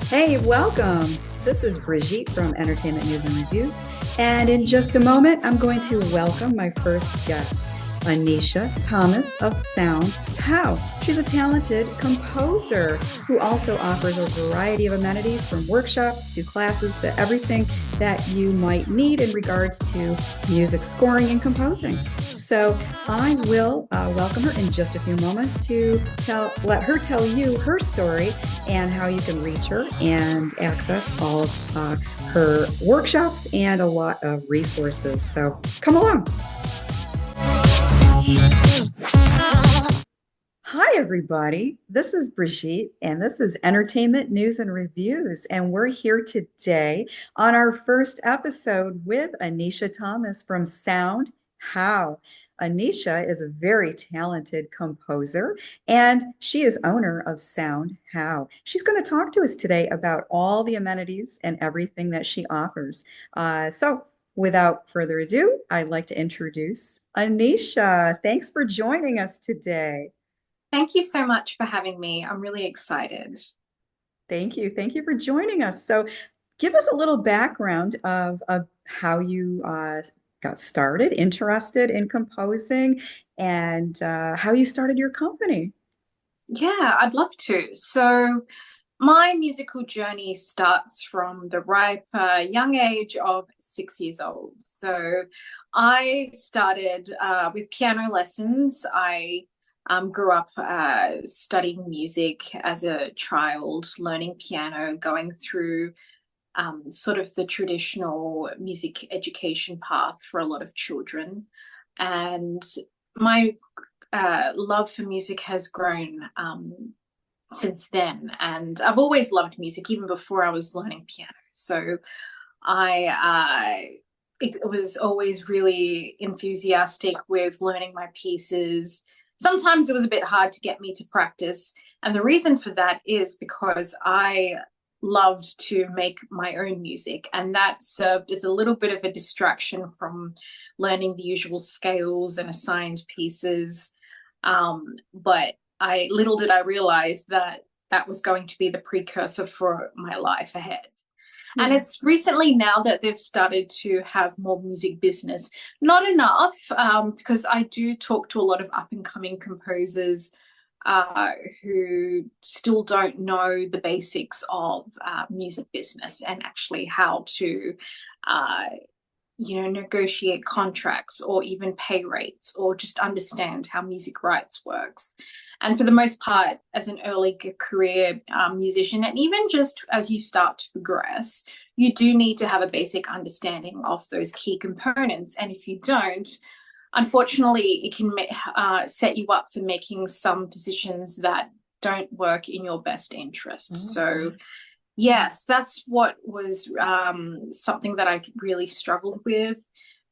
Hey, welcome. This is Brigitte from Entertainment News and Reviews. And in just a moment, I'm going to welcome my first guest, Anisha Thomas of Sound How. She's a talented composer who also offers a variety of amenities from workshops to classes to everything that you might need in regards to music scoring and composing. So I will welcome her in just a few moments to let her tell you her story and how you can reach her and access all of her workshops and a lot of resources. So come along. Hi, everybody. This is Brigitte, and this is Entertainment News and Reviews. And we're here today on our first episode with Anisha Thomas from Sound How. Anisha is a very talented composer, and she is owner of Sound How. She's going to talk to us today about all the amenities and everything that she offers. Without further ado, I'd like to introduce Anisha. Thanks for joining us today. Thank you so much for having me. I'm really excited. Thank you. Thank you for joining us. So, give us a little background of how you got started, interested in composing, and how you started your company. Yeah, I'd love to. So, my musical journey starts from the ripe young age of 6 years old. So, I started with piano lessons. I grew up studying music as a child, learning piano, going through sort of the traditional music education path for a lot of children. And my love for music has grown since then. And I've always loved music, even before I was learning piano. So I it was always really enthusiastic with learning my pieces. Sometimes it was a bit hard to get me to practice. And the reason for that is because I loved to make my own music, and that served as a little bit of a distraction from learning the usual scales and assigned pieces. But I little did I realize that that was going to be the precursor for my life ahead. And Yeah. it's recently now that they've started to have more music business. Not enough, because I do talk to a lot of up and coming composers who still don't know the basics of music business and actually how to, uh, negotiate contracts or even pay rates or just understand how music rights works. And for the most part, as an early career musician, and even just as you start to progress, you do need to have a basic understanding of those key components. And if you don't, unfortunately, it can set you up for making some decisions that don't work in your best interest. So, Okay. yes, that's what was something that I really struggled with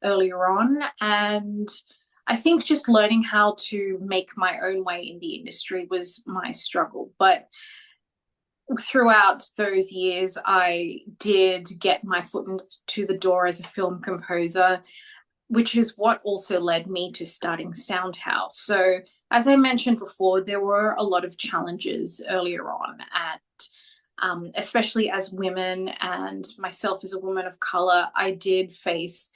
earlier on. And I think just learning how to make my own way in the industry was my struggle. But throughout those years, I did get my foot into the door as a film composer, which is what also led me to starting Soundhouse. So, as I mentioned before, there were a lot of challenges earlier on, and especially as women and myself as a woman of color, I did face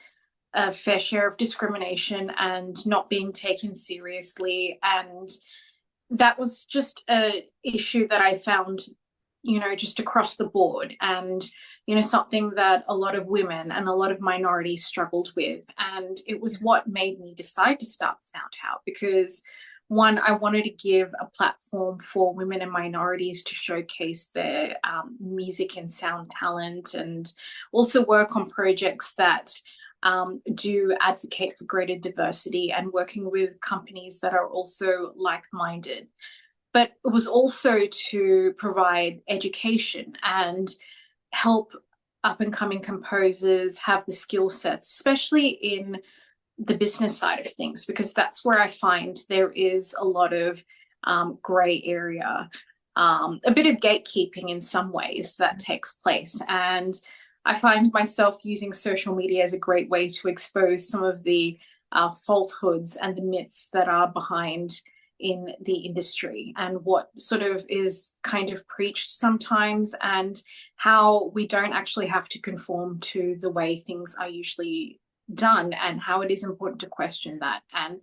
a fair share of discrimination and not being taken seriously. And that was just a issue that I found, just across the board. And, something that a lot of women and a lot of minorities struggled with. And it was what made me decide to start SoundHow because one, I wanted to give a platform for women and minorities to showcase their music and sound talent and also work on projects that do advocate for greater diversity and working with companies that are also like-minded. But it was also to provide education and help up and coming composers have the skill sets, especially in the business side of things, because that's where I find there is a lot of gray area, a bit of gatekeeping in some ways that takes place. And I find myself using social media as a great way to expose some of the falsehoods and the myths that are behind in the industry and what sort of is kind of preached sometimes, and how we don't actually have to conform to the way things are usually done, and how it is important to question that and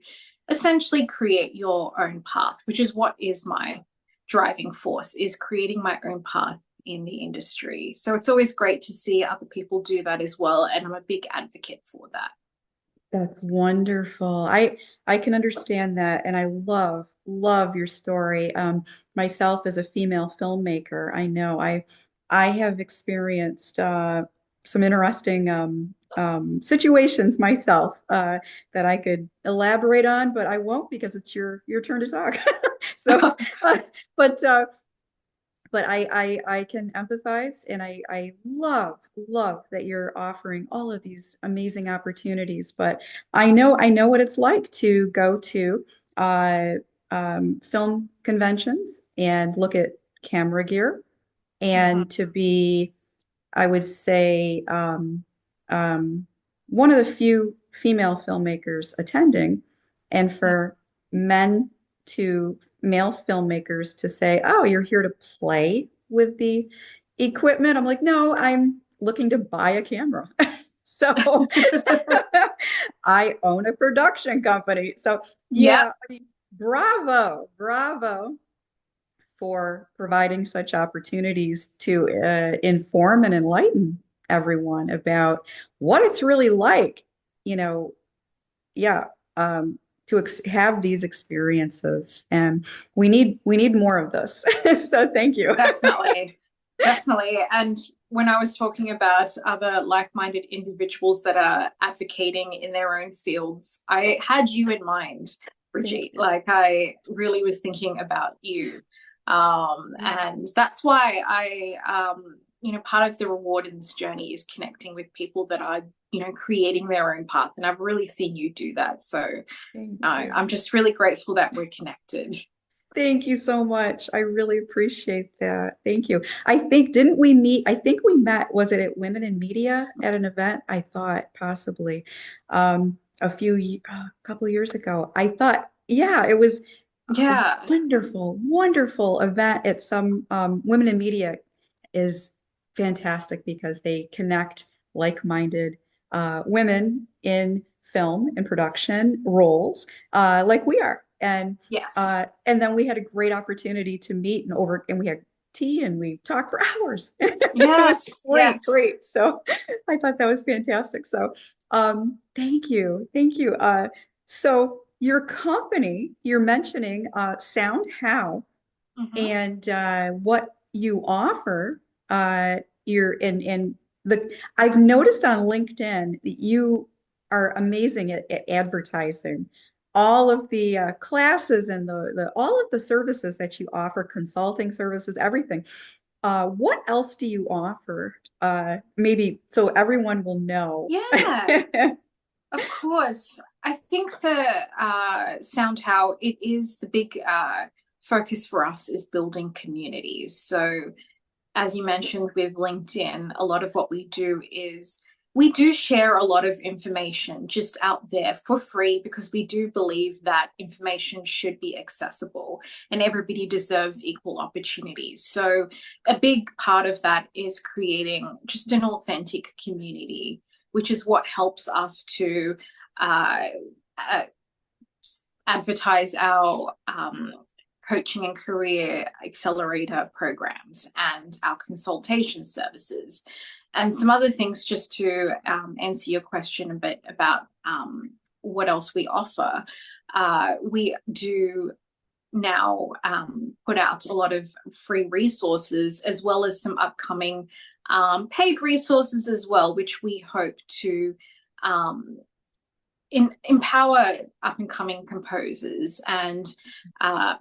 essentially create your own path, which is what is my driving force, is creating my own path in the industry. So it's always great to see other people do that as well, and I'm a big advocate for that. That's wonderful. I can understand that, and I love your story. Myself as a female filmmaker, I know I have experienced some interesting situations myself that I could elaborate on, but I won't because it's your turn to talk. So, uh, but I can empathize, and I love that you're offering all of these amazing opportunities. But I know what it's like to go to uh, film conventions and look at camera gear, Mhm. and to be, I would say, um, one of the few female filmmakers attending, and for men to male filmmakers to say, "Oh, you're here to play with the equipment." I'm like, "No, I'm looking to buy a camera." So I own a production company. So Yep, yeah, I mean, bravo for providing such opportunities to inform and enlighten everyone about what it's really like, you know, yeah, to have these experiences. And we need more of this. So thank you. definitely. Definitely. And when I was talking about other like-minded individuals that are advocating in their own fields, I had you in mind, Thank Brigitte. you. Like I really was thinking about you. Yeah. And that's why part of the reward in this journey is connecting with people that are, creating their own path. And I've really seen you do that. So Thank you. I'm just really grateful that we're connected. Thank you so much. I really appreciate that. Thank you. I think, didn't we meet? I think we met, was it at Women in Media at an event? I thought possibly a couple of years ago. I thought, yeah, it was a Yeah. wonderful event at some Women in Media is fantastic because they connect like-minded women in film and production roles like we are. Yes. And then we had a great opportunity to meet and we had tea and we talked for hours. It was Yes. Yes. great. So I thought that was fantastic. So thank you. So your company, you're mentioning Sound How, Hmm. and what you offer. You're in the. I've noticed on LinkedIn that you are amazing at advertising all of the classes and the all of the services that you offer, consulting services, everything. What else do you offer? Maybe so everyone will know. Yeah, of course. I think for SoundHow, it is the big focus for us is building communities. So as you mentioned with LinkedIn, a lot of what we do is we do share a lot of information just out there for free because we do believe that information should be accessible and everybody deserves equal opportunities. So, a big part of that is creating just an authentic community, which is what helps us to uh, uh, advertise our coaching and career accelerator programs and our consultation services and some other things just to answer your question a bit about what else we offer. We do now put out a lot of free resources as well as some upcoming paid resources as well, which we hope to um, empower up and coming composers and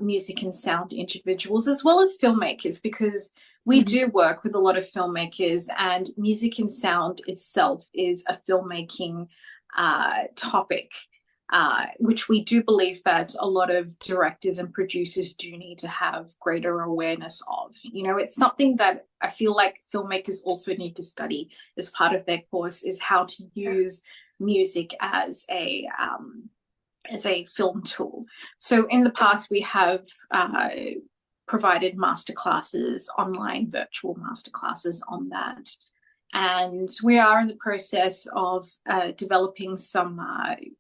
music and sound individuals, as well as filmmakers, because we Mhm. do work with a lot of filmmakers, and music and sound itself is a filmmaking topic. Which we do believe that a lot of directors and producers do need to have greater awareness of. It's something that I feel like filmmakers also need to study as part of their course is how to use music as as a film tool. So in the past, we have provided masterclasses, online virtual masterclasses on that. And we are in the process of developing some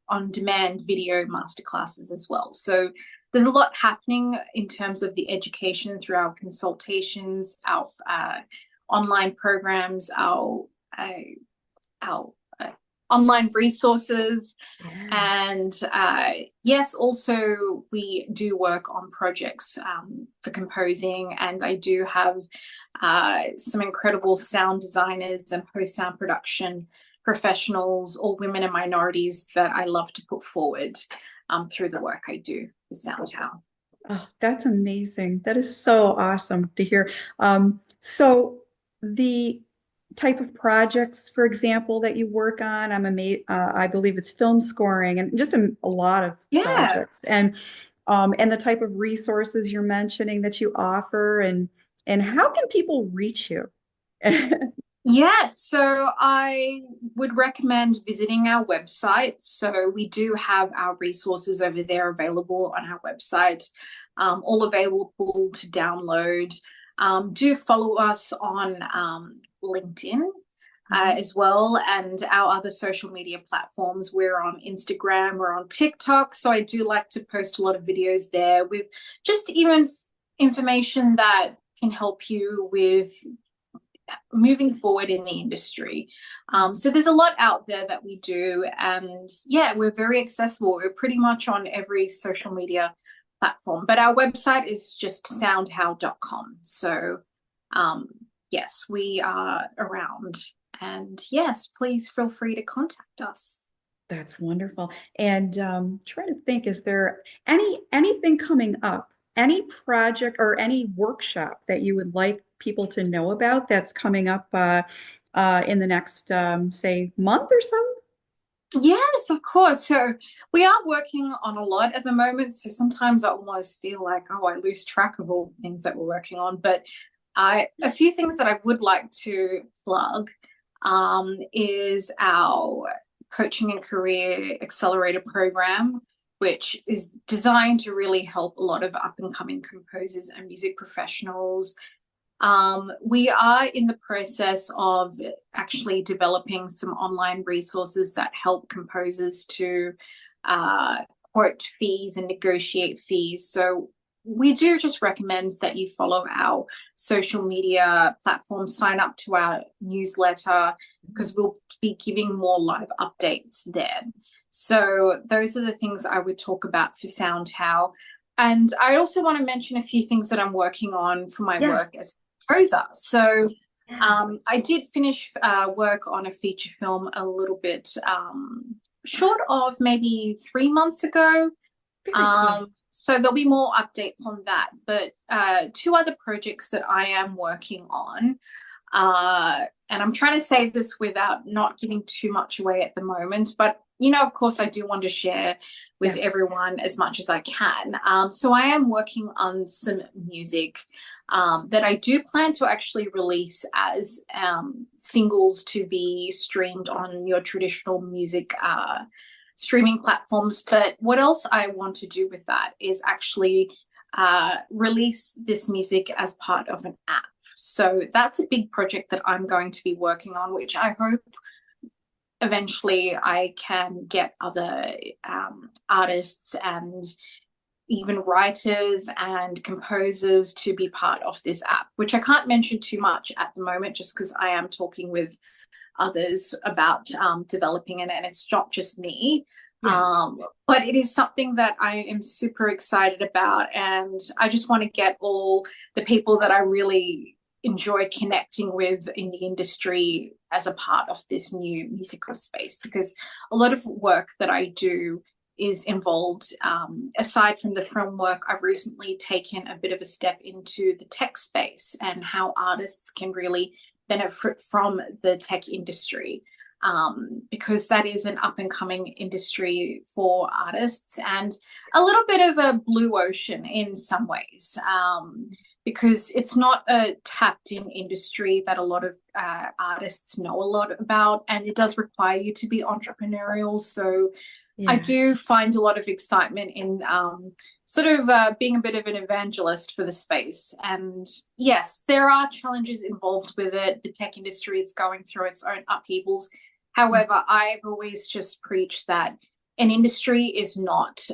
on-demand video masterclasses as well. So there's a lot happening in terms of the education through our consultations, our online programs, our online resources. Yeah. And yes, also we do work on projects for composing, and I do have some incredible sound designers and post-sound production professionals, all women and minorities, that I love to put forward through the work I do for SoundHow. Oh, that's amazing. That is so awesome to hear. So the type of projects, for example, that you work on, I'm amazed. I believe it's film scoring and just a lot of Yeah. projects, and the type of resources you're mentioning that you offer, and how can people reach you? Yes, so I would recommend visiting our website. So we do have our resources over there available on our website, all available to download. Do follow us on LinkedIn Mhm. as well, and our other social media platforms. We're on Instagram, we're on TikTok. So I do like to post a lot of videos there with just even information that can help you with moving forward in the industry. So there's a lot out there that we do, and yeah, we're very accessible. We're pretty much on every social media platform, but our website is just soundhow.com. So yes, we are around, and yes, please feel free to contact us. That's wonderful. And trying to think, is there anything coming up, any project or any workshop that you would like people to know about that's coming up in the next, say, month or so? Yes, of course. So we are working on a lot at the moment. So sometimes I almost feel like, oh, I lose track of all the things that we're working on. But a few things that I would like to plug is our coaching and career accelerator program, which is designed to really help a lot of up and coming composers and music professionals. We are in the process of actually developing some online resources that help composers to uh, quote fees and negotiate fees. So we do just recommend that you follow our social media platforms, sign up to our newsletter, because we'll be giving more live updates there. So those are the things I would talk about for SoundHow. And I also want to mention a few things that I'm working on for my Yes. work as composer. So Yes. I did finish work on a feature film a little bit short of maybe 3 months ago. Very cool. So there'll be more updates on that. But two other projects that I am working on, and I'm trying to say this without not giving too much away at the moment, but of course, I do want to share with Yes. everyone as much as I can. So I am working on some music that I do plan to actually release as singles to be streamed on your traditional music streaming platforms. But what else I want to do with that is actually release this music as part of an app. So that's a big project that I'm going to be working on, which I hope eventually I can get other artists and even writers and composers to be part of this app, which I can't mention too much at the moment just because I am talking with others about developing it, and it's not just me. Yes. But it is something that I am super excited about, and I just want to get all the people that I really enjoy connecting with in the industry as a part of this new musical space, because a lot of work that I do is involved. Aside from the film work, I've recently taken a bit of a step into the tech space and how artists can really benefit from the tech industry, because that is an up and coming industry for artists and a little bit of a blue ocean in some ways, because it's not a tapped in industry that a lot of artists know a lot about, and it does require you to be entrepreneurial. So I Yeah. do find a lot of excitement in sort of being a bit of an evangelist for the space. And yes, there are challenges involved with it. The tech industry is going through its own upheavals. However, I've always just preached that an industry is not,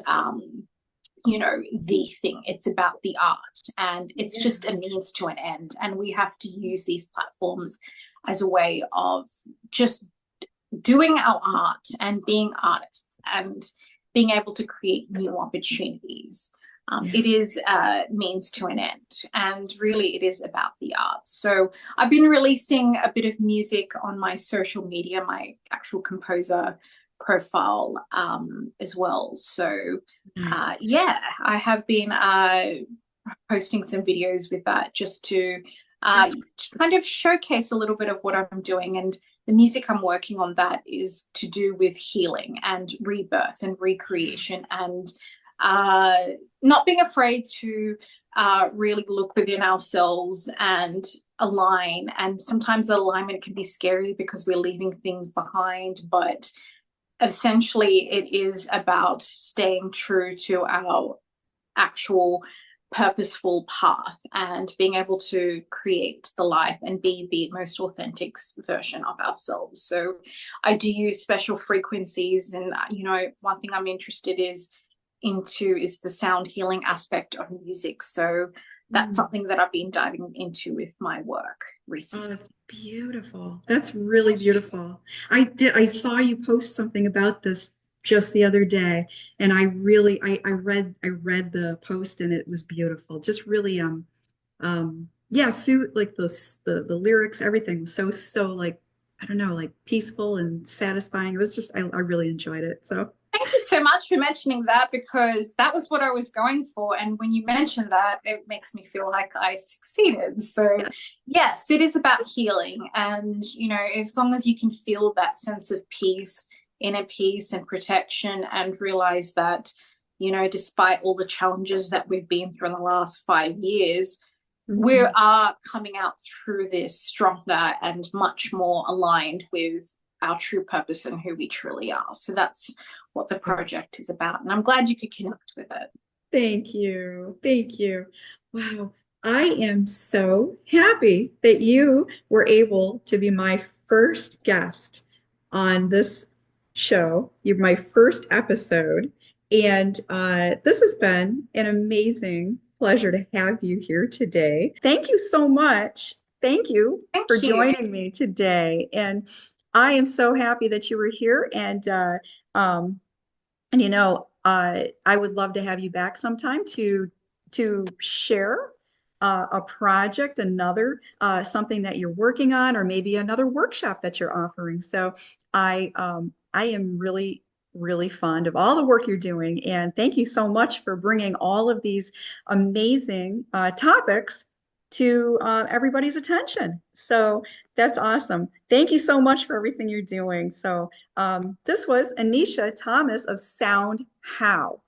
the thing. It's about the art, and it's Yeah. just a means to an end. And we have to use these platforms as a way of just doing our art and being artists and being able to create new opportunities. Yeah. It is a means to an end, and really it is about the arts. So I've been releasing a bit of music on my social media, my actual composer profile as well. So Nice. yeah, I have been posting some videos with that just to That's kind of showcase a little bit of what I'm doing. And the music I'm working on that is to do with healing and rebirth and recreation and uh, not being afraid to really look within ourselves and align. And sometimes that alignment can be scary because we're leaving things behind, but essentially it is about staying true to our actual purposeful path and being able to create the life and be the most authentic version of ourselves. So I do use special frequencies, and one thing I'm interested into is the sound healing aspect of music. So that's mm. something that I've been diving into with my work Oh, recently. that's beautiful. That's really beautiful. I saw you post something about this just the other day, and I read the post and it was beautiful. Just really yeah, suit like the lyrics, everything was so like I don't know, like peaceful and satisfying. It was just I really enjoyed it. So Thank you so much for mentioning that, because that was what I was going for. And when you mentioned that, it makes me feel like I succeeded. So, yeah. yes, it is about healing. And, as long as you can feel that sense of peace, inner peace and protection, and realize that, despite all the challenges that we've been through in the last 5 years, we Mhm. are coming out through this stronger and much more aligned with our true purpose and who we truly are. So that's what the project is about. And I'm glad you could connect with it. Thank you. Thank you. Wow. I am so happy that you were able to be my first guest on this show. You're my first episode. And this has been an amazing pleasure to have you here today. Thank you so much. Thank you for Thank you. joining me today. And I am so happy that you were here. Um, I would love to have you back sometime to share a project, another something that you're working on, or maybe another workshop that you're offering. So I am really fond of all the work you're doing, and thank you so much for bringing all of these amazing topics to everybody's attention. So that's awesome. Thank you so much for everything you're doing. So this was Anisha Thomas of Sound How.